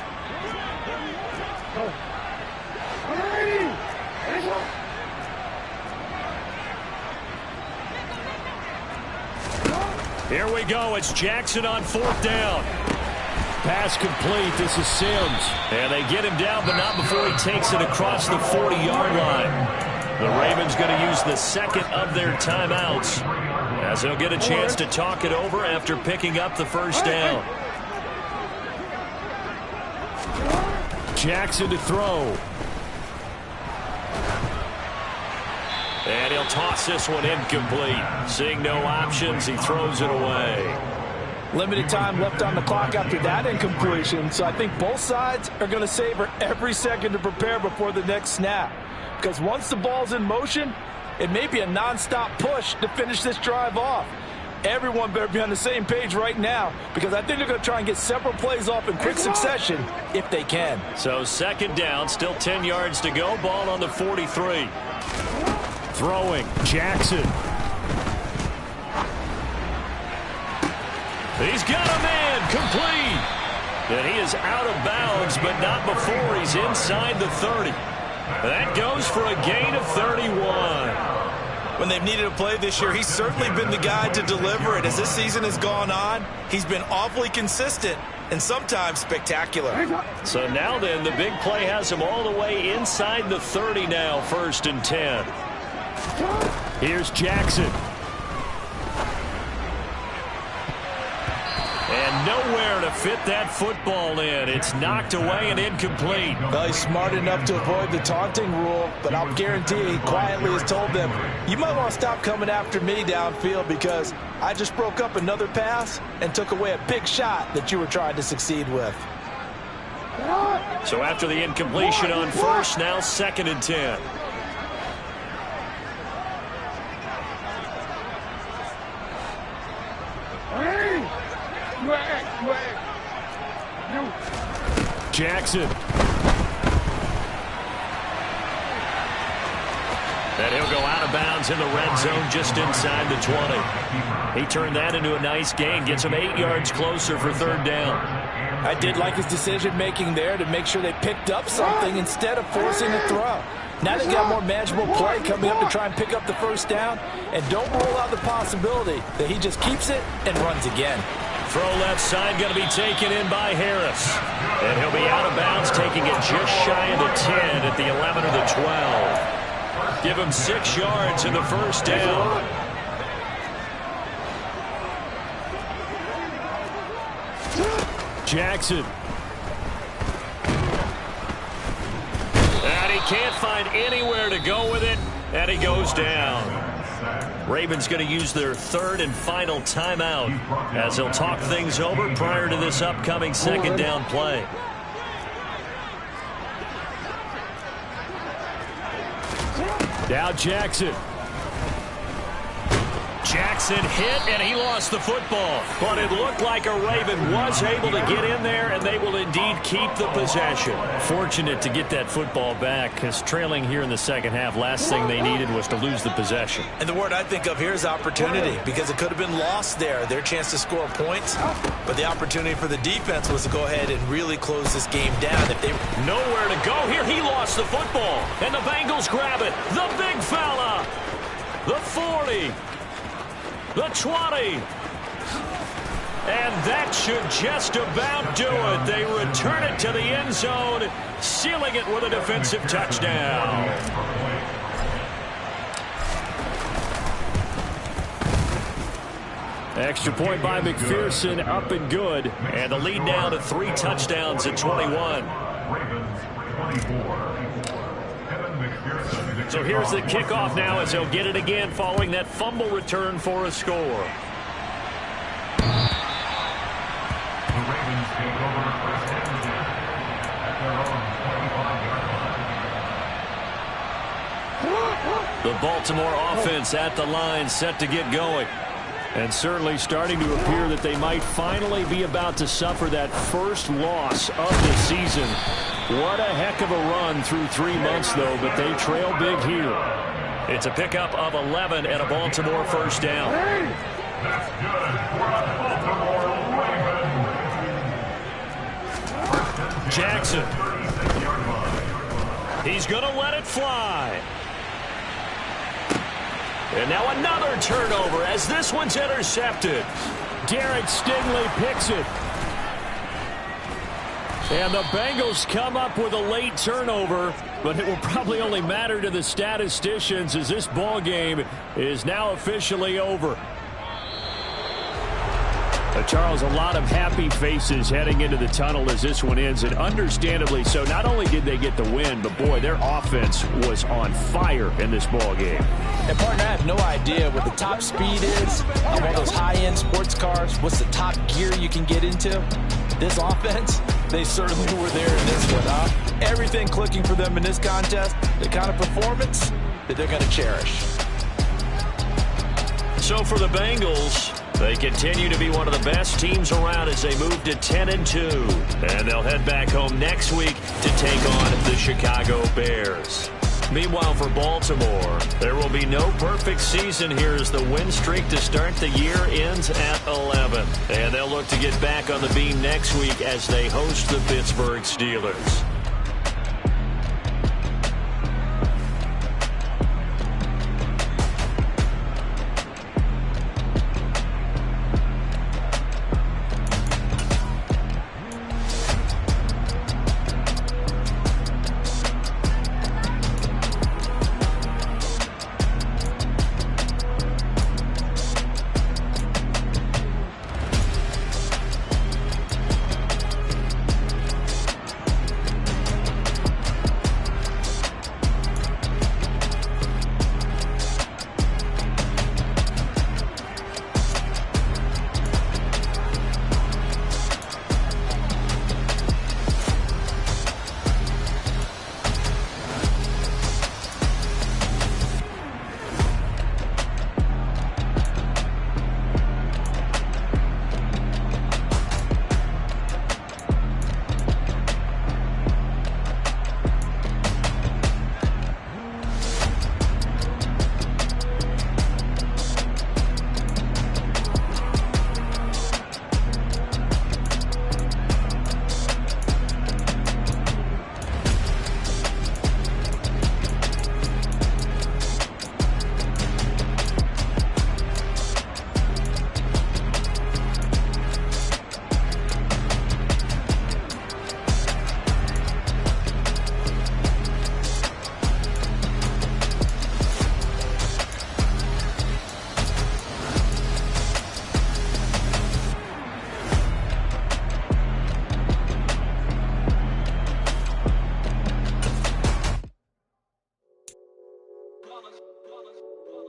Here we go. It's Jackson on 4th down. Pass complete. This is Sims. And they get him down, but not before he takes it across the 40-yard line. The Ravens going to use the 2nd of their timeouts as they'll get a chance to talk it over after picking up the first down. Jackson to throw. And he'll toss this one incomplete. Seeing no options, he throws it away. Limited time left on the clock after that incompletion, so I think both sides are going to savor every second to prepare before the next snap. Because once the ball's in motion, it may be a nonstop push to finish this drive off. Everyone better be on the same page right now because I think they're going to try and get several plays off in quick succession if they can. So 2nd down, still 10 yards to go. Ball on the 43. Throwing, Jackson. He's got a man, complete. And he is out of bounds, but not before he's inside the 30. That goes for a gain of 31. when they've needed a play this year, he's certainly been the guy to deliver it. As this season has gone on, he's been awfully consistent and sometimes spectacular. So now then, the big play has him all the way inside the 30 now, 1st and 10. Here's Jackson. And nowhere to fit that football in. It's knocked away and incomplete. Well, he's smart enough to avoid the taunting rule, but I'll guarantee he quietly has told them, you might want to stop coming after me downfield because I just broke up another pass and took away a big shot that you were trying to succeed with. So after the incompletion on 1st, now 2nd and 10. Jackson. And he'll go out of bounds in the red zone just inside the 20. He turned that into a nice gain. Gets him 8 yards closer for 3rd down. I did like his decision-making there to make sure they picked up something instead of forcing a throw. Now they've got more manageable play coming up to try and pick up the 1st down. And don't rule out the possibility that he just keeps it and runs again. Throw left side going to be taken in by Harris. And he'll be out of bounds, taking it just shy of the 10 at the 11 or the 12. Give him 6 yards in the 1st down. Jackson. And he can't find anywhere to go with it, and he goes down. Ravens going to use their 3rd and final timeout as they'll talk things over prior to this upcoming 2nd down play. Now Jackson. Jackson hit, and he lost the football. But it looked like a Raven was able to get in there, and they will indeed keep the possession. Fortunate to get that football back, because trailing here in the 2nd half, last thing they needed was to lose the possession. And the word I think of here is opportunity, because it could have been lost there, their chance to score points. But the opportunity for the defense was to go ahead and really close this game down. If they nowhere to go here, he lost the football, and the Bengals grab it. The big fella, the 40. The 20. And that should just about do it. They return it to the end zone, sealing it with a defensive touchdown. Extra point by McPherson, up and good. And the lead now to 3 touchdowns at 21. So here's the kickoff now as they'll get it again following that fumble return for a score. The Baltimore offense at the line, set to get going. And certainly starting to appear that they might finally be about to suffer that first loss of the season. What a heck of a run through 3 months, though, but they trail big here. It's a pickup of 11 and a Baltimore 1st down. Jackson. He's going to let it fly. And now another turnover as this one's intercepted. Derek Stingley picks it. And the Bengals come up with a late turnover, but it will probably only matter to the statisticians as this ball game is now officially over. Charles, a lot of happy faces heading into the tunnel as this one ends, and understandably so. Not only did they get the win, but boy, their offense was on fire in this ball game. And partner, I have no idea what the top speed is of all those high-end sports cars. What's the top gear you can get into? This offense, they certainly were there in this one, huh? Everything clicking for them in this contest, the kind of performance that they're going to cherish. So for the Bengals, they continue to be one of the best teams around as they move to 10-2. And they'll head back home next week to take on the Chicago Bears. Meanwhile, for Baltimore, there will be no perfect season here as the win streak to start the year ends at 11. And they'll look to get back on the beam next week as they host the Pittsburgh Steelers.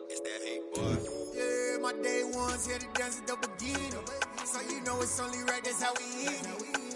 It's that hate, boy. Yeah, my day ones here to dance at the beginning. So you know it's only right, that's how we end it.